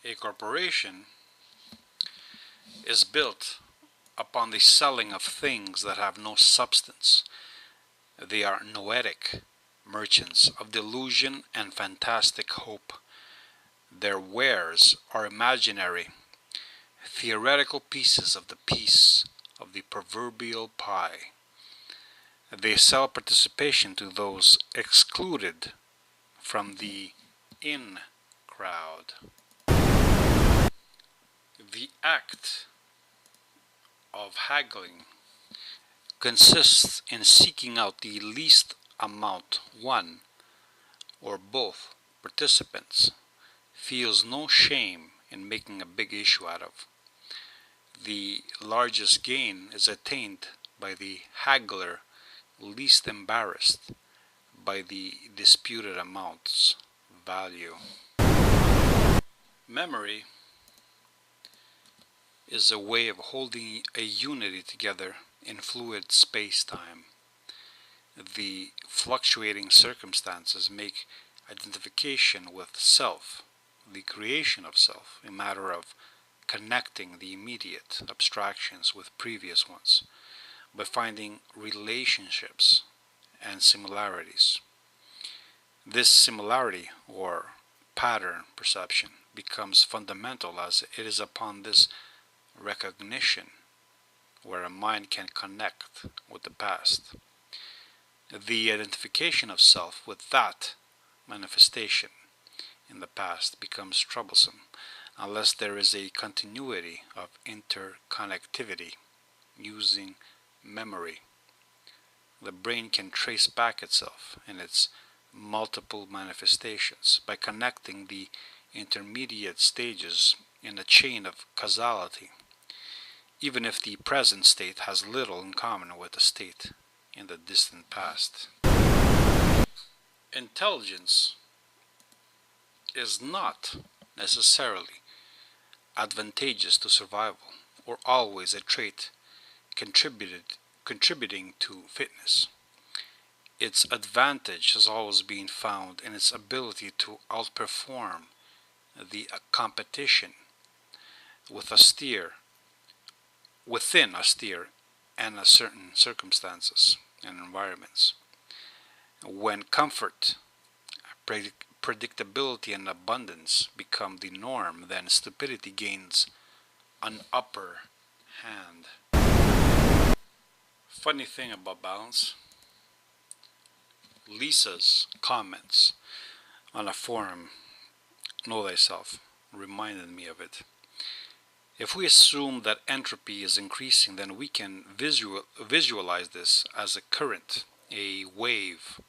A corporation is built upon the selling of things that have no substance. They are noetic merchants of delusion and fantastic hope. Their wares are imaginary, theoretical pieces of the piece of the proverbial pie. They sell participation to those excluded from the in crowd. The act of haggling consists in seeking out the least amount one or both participants feels no shame in making a big issue out of. The largest gain is attained by the haggler least embarrassed by the disputed amount's value. Memory is a way of holding a unity together in fluid space-time. The fluctuating circumstances make identification with self, the creation of self, a matter of connecting the immediate abstractions with previous ones by finding relationships and similarities. This similarity or pattern perception becomes fundamental as it is upon this recognition where a mind can connect with the past. The identification of self with that manifestation in the past becomes troublesome unless there is a continuity of interconnectivity using memory. The brain can trace back itself in its multiple manifestations by connecting the intermediate stages in a chain of causality, even if the present state has little in common with the state in the distant past. Intelligence is not necessarily advantageous to survival or always a trait contributing to fitness. Its advantage has always been found in its ability to outperform the competition within austere and certain circumstances and environments. When comfort, predictability, and abundance become the norm, then stupidity gains an upper hand. Funny thing about balance, Lisa's comments on a forum, Know Thyself, reminded me of it. If we assume that entropy is increasing, then we can visualize this as a current, a wave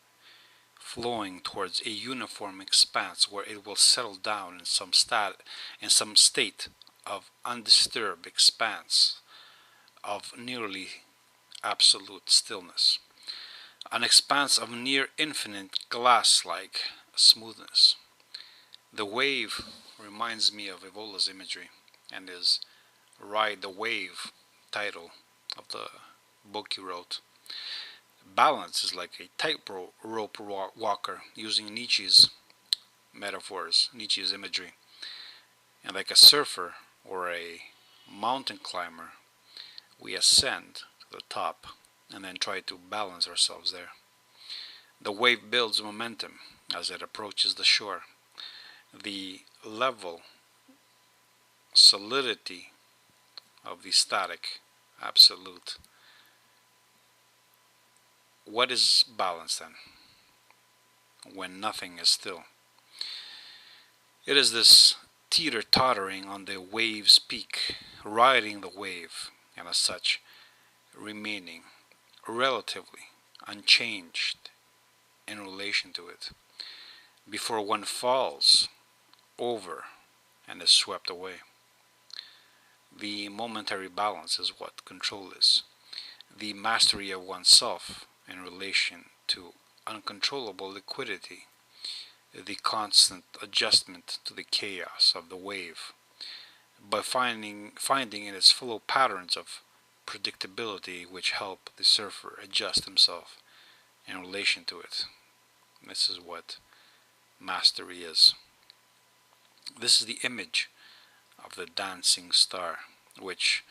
flowing towards a uniform expanse where it will settle down in some state of undisturbed expanse of nearly absolute stillness, an expanse of near infinite glass-like smoothness. The wave reminds me of Evola's imagery and his Ride the Wave title of the book he wrote. Balance is like a tightrope walker, using Nietzsche's metaphors, Nietzsche's imagery. And like a surfer or a mountain climber, we ascend to the top and then try to balance ourselves there. The wave builds momentum as it approaches the shore. The level solidity of the static absolute. What is balance then? When nothing is still. It is this teeter-tottering on the wave's peak, riding the wave, and as such, remaining relatively unchanged in relation to it, before one falls over and is swept away. The momentary balance is what control is. The mastery of oneself in relation to uncontrollable liquidity, the constant adjustment to the chaos of the wave, by finding in its flow patterns of predictability which help the surfer adjust himself in relation to it. This is what mastery is. This is the image of the dancing star, which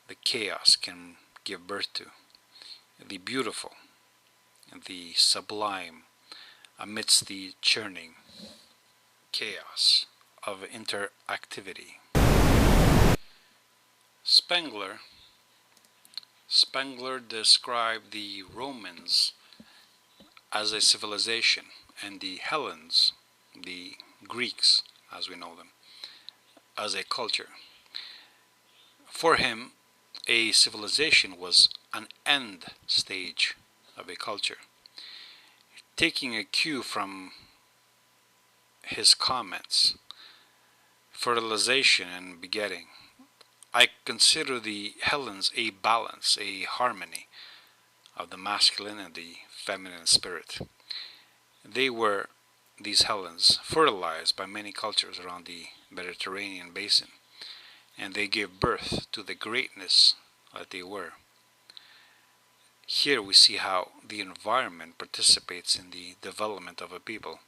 the chaos can give birth to, the beautiful, the sublime amidst the churning chaos of interactivity. Spengler described the Romans as a civilization and the Hellenes, the Greeks as we know them, as a culture. For him, a civilization was an end stage of a culture. Taking a cue from his comments, fertilization and begetting, I consider the Hellenes a balance, a harmony of the masculine and the feminine spirit. These Hellenes, fertilized by many cultures around the Mediterranean basin, and they gave birth to the greatness that they were. Here we see how the environment participates in the development of a people.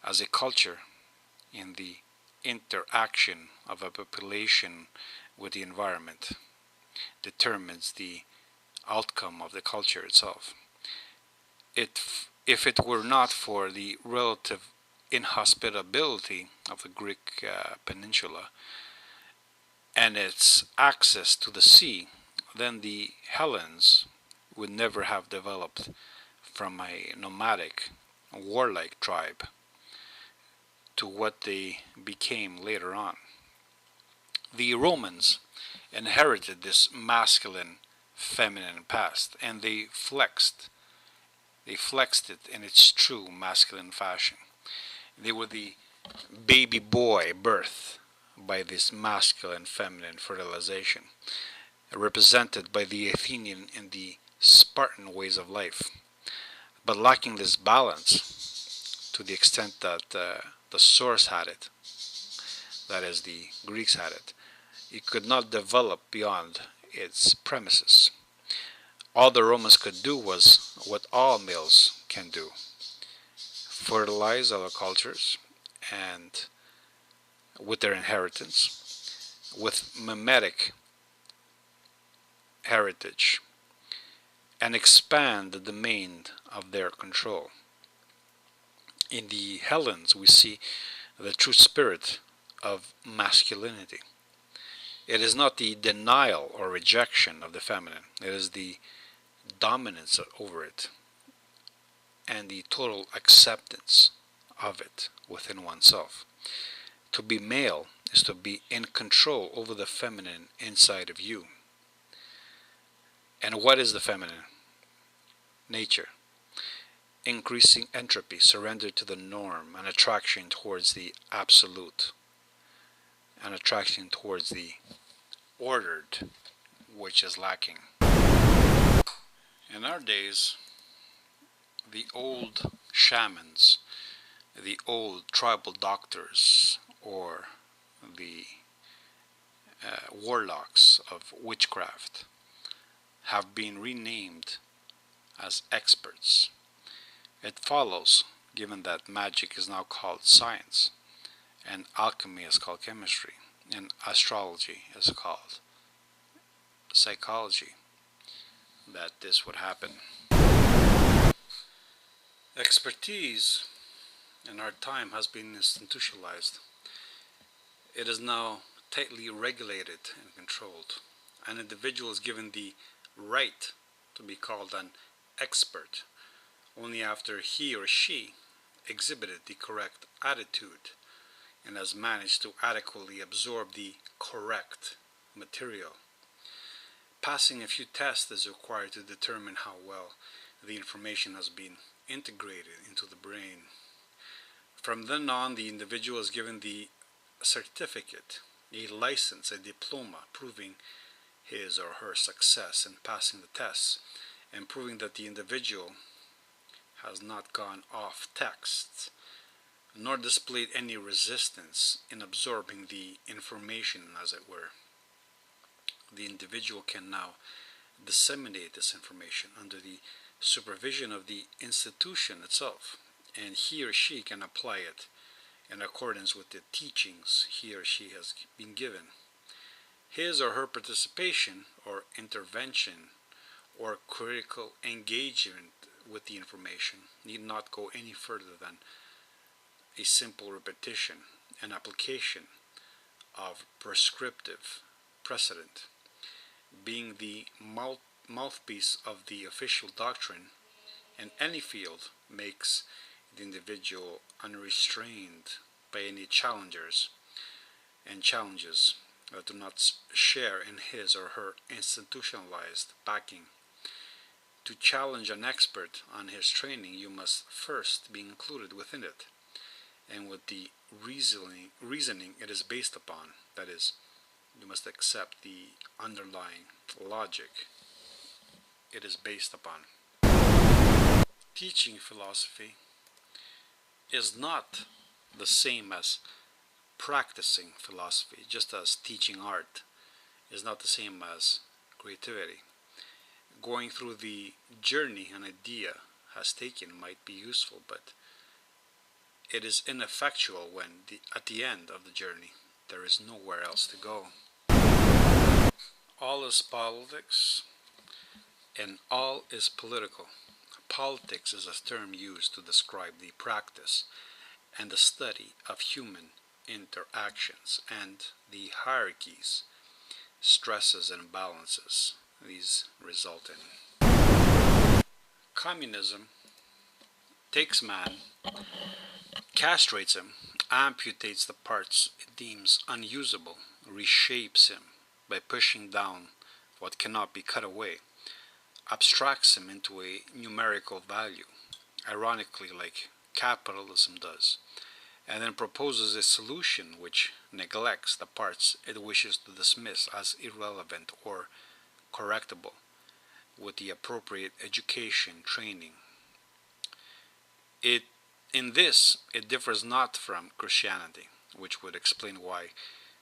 As a culture, in the interaction of a population with the environment determines the outcome of the culture itself. If it were not for the relative inhospitability of the Greek peninsula and its access to the sea, then the Hellenes would never have developed from a nomadic, warlike tribe to what they became later on. The Romans inherited this masculine, feminine past, and they flexed it in its true masculine fashion. They were the baby boy birth by this masculine feminine fertilization, represented by the Athenian and the Spartan ways of life, but lacking this balance to the extent that the source had it, that is, the Greeks had it. It could not develop beyond its premises. All the Romans could do was what all males can do: fertilize other cultures, and with their inheritance, with mimetic heritage, and expand the domain of their control. In the Hellenes, we see the true spirit of masculinity. It is not the denial or rejection of the feminine, it is the dominance over it and the total acceptance of it within oneself. To be male is to be in control over the feminine inside of you. And what is the feminine? Nature. Increasing entropy, surrender to the norm, an attraction towards the absolute, an attraction towards the ordered, which is lacking. In our days, the old shamans, the old tribal doctors, or the warlocks of witchcraft have been renamed as experts. It follows, given that magic is now called science, and alchemy is called chemistry, and astrology is called psychology, that this would happen. Expertise in our time has been institutionalized. It is now tightly regulated and controlled. An individual is given the right to be called an expert only after he or she exhibited the correct attitude and has managed to adequately absorb the correct material. Passing a few tests is required to determine how well the information has been integrated into the brain. From then on, the individual is given the certificate, a license, a diploma proving his or her success in passing the tests and proving that the individual has not gone off text nor displayed any resistance in absorbing the information, as it were. The individual can now disseminate this information under the supervision of the institution itself, and he or she can apply it in accordance with the teachings he or she has been given. His or her participation or intervention or critical engagement with the information need not go any further than a simple repetition and application of prescriptive precedent. Being the mouthpiece of the official doctrine in any field makes the individual unrestrained by any challengers and challenges that do not share in his or her institutionalized backing. To challenge an expert on his training, you must first be included within it, and with the reasoning it is based upon. That is, you must accept the underlying logic it is based upon. Teaching philosophy is not the same as practicing philosophy, just as teaching art is not the same as creativity. Going through the journey an idea has taken might be useful, but it is ineffectual when at the end of the journey there is nowhere else to go. All is politics and all is political. Politics is a term used to describe the practice and the study of human interactions and the hierarchies, stresses and balances these result in. Communism takes man, castrates him, amputates the parts it deems unusable, reshapes him by pushing down what cannot be cut away, abstracts him into a numerical value, ironically like capitalism does, and then proposes a solution which neglects the parts it wishes to dismiss as irrelevant or correctable with the appropriate education training. In this, it differs not from Christianity, which would explain why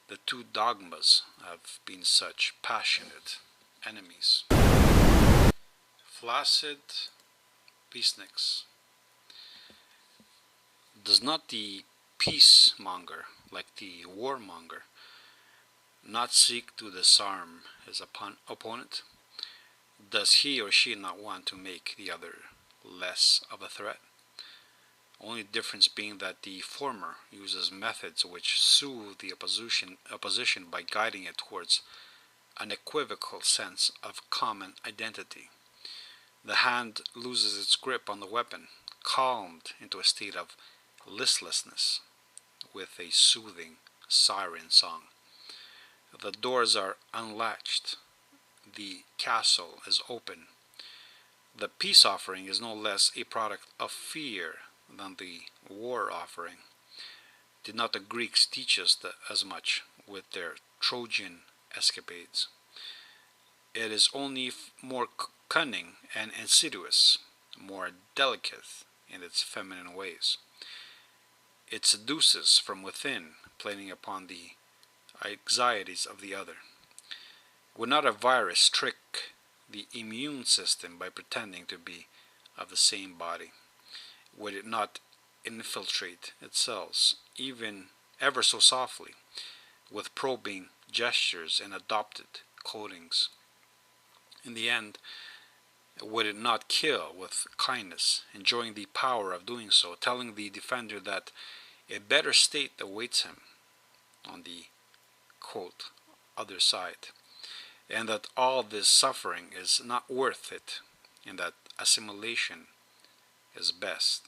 the two dogmas have been such passionate enemies. Flaccid peaceniks. Does not the peacemonger, like the warmonger, not seek to disarm his opponent? Does he or she not want to make the other less of a threat? Only difference being that the former uses methods which soothe the opposition by guiding it towards an equivocal sense of common identity. The hand loses its grip on the weapon, calmed into a state of listlessness with a soothing siren song. The doors are unlatched. The castle is open. The peace offering is no less a product of fear than the war offering. Did not the Greeks teach us as much with their Trojan escapades? It is only more cunning and insidious, more delicate in its feminine ways. It seduces from within, playing upon the anxieties of the other. Would not a virus trick the immune system by pretending to be of the same body? Would it not infiltrate its cells, even ever so softly, with probing gestures and adopted coatings? In the end, would it not kill with kindness, enjoying the power of doing so, telling the defender that a better state awaits him on the, quote, other side, and that all this suffering is not worth it, and that assimilation is best?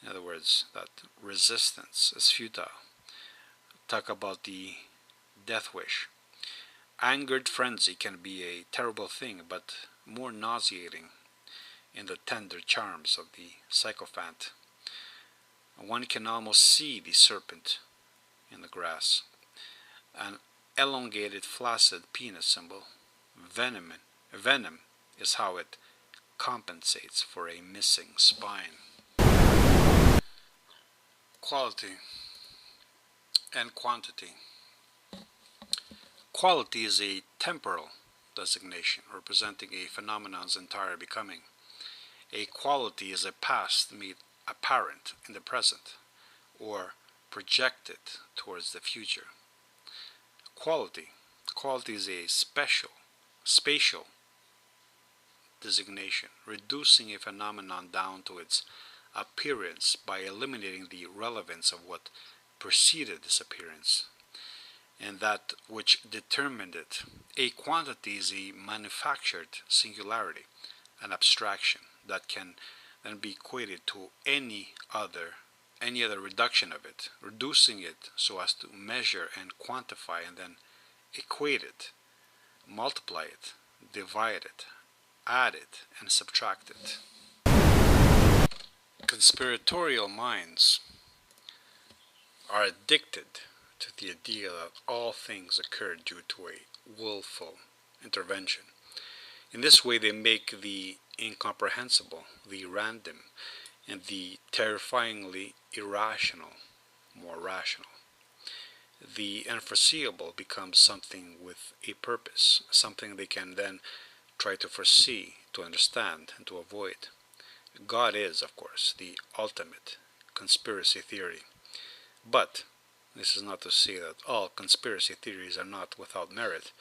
In other words, that resistance is futile. Talk about the death wish. Angered frenzy can be a terrible thing, but more nauseating in the tender charms of the sycophant. One can almost see the serpent in the grass. An elongated flaccid penis symbol. Venom is how it compensates for a missing spine. Quality and quantity. Quality is a temporal designation representing a phenomenon's entire becoming. A quality is a past made apparent in the present, or projected towards the future. Quality. Quality is a spatial designation, reducing a phenomenon down to its appearance by eliminating the relevance of what preceded this appearance and that which determined it. A quantity is a manufactured singularity, an abstraction that can then be equated to any other reduction of it, reducing it so as to measure and quantify and then equate it, multiply it, divide it, add it, and subtract it. Conspiratorial minds are addicted to the idea that all things occur due to a willful intervention. In this way, they make the incomprehensible, the random, and the terrifyingly irrational more rational. The unforeseeable becomes something with a purpose, something they can then try to foresee, to understand, and to avoid. God is, of course, the ultimate conspiracy theory. But this is not to say that all conspiracy theories are not without merit,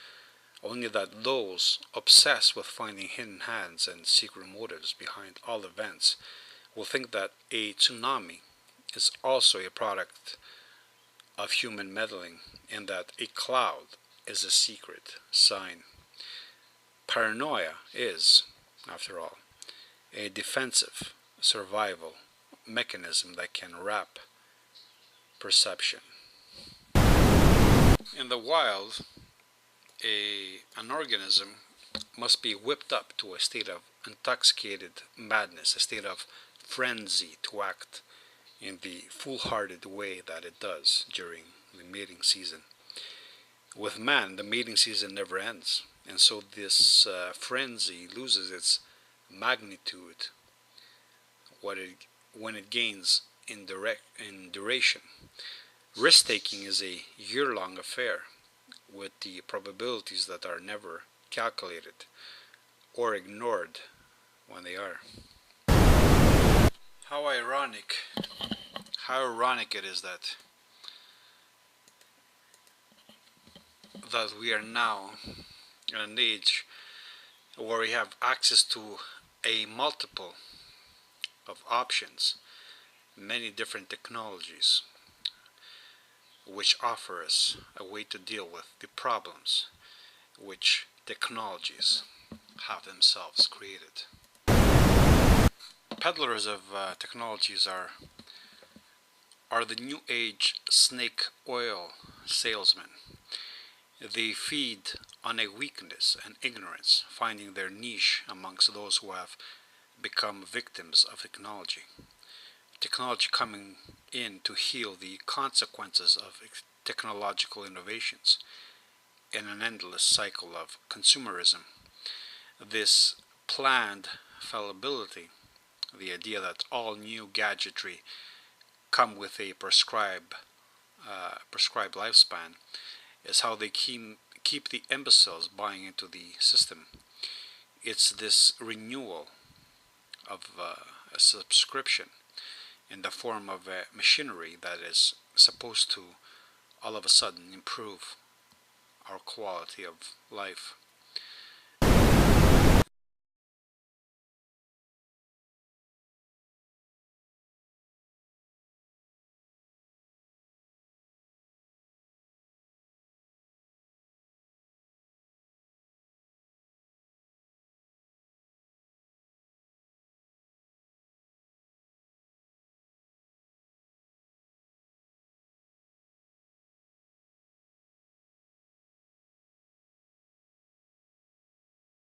only that those obsessed with finding hidden hands and secret motives behind all events will think that a tsunami is also a product of human meddling and that a cloud is a secret sign. Paranoia is, after all, a defensive survival mechanism that can wrap perception. In the wild, an organism must be whipped up to a state of intoxicated madness, a state of frenzy to act in the foolhardy way that it does during the mating season. With man, the mating season never ends, and so this frenzy loses its magnitude when it gains in duration. Risk-taking is a year-long affair, with the probabilities that are never calculated or ignored when they are. How ironic it is that we are now in an age where we have access to a multiple of options, many different technologies, which offer us a way to deal with the problems which technologies have themselves created. Peddlers of technologies are the new age snake oil salesmen. They feed on a weakness and ignorance, finding their niche amongst those who have become victims of technology. Technology coming in to heal the consequences of technological innovations in an endless cycle of consumerism. This planned fallibility, the idea that all new gadgetry come with a prescribed lifespan, is how they keep the imbeciles buying into the system. It's this renewal of a subscription in the form of a machinery that is supposed to all of a sudden improve our quality of life.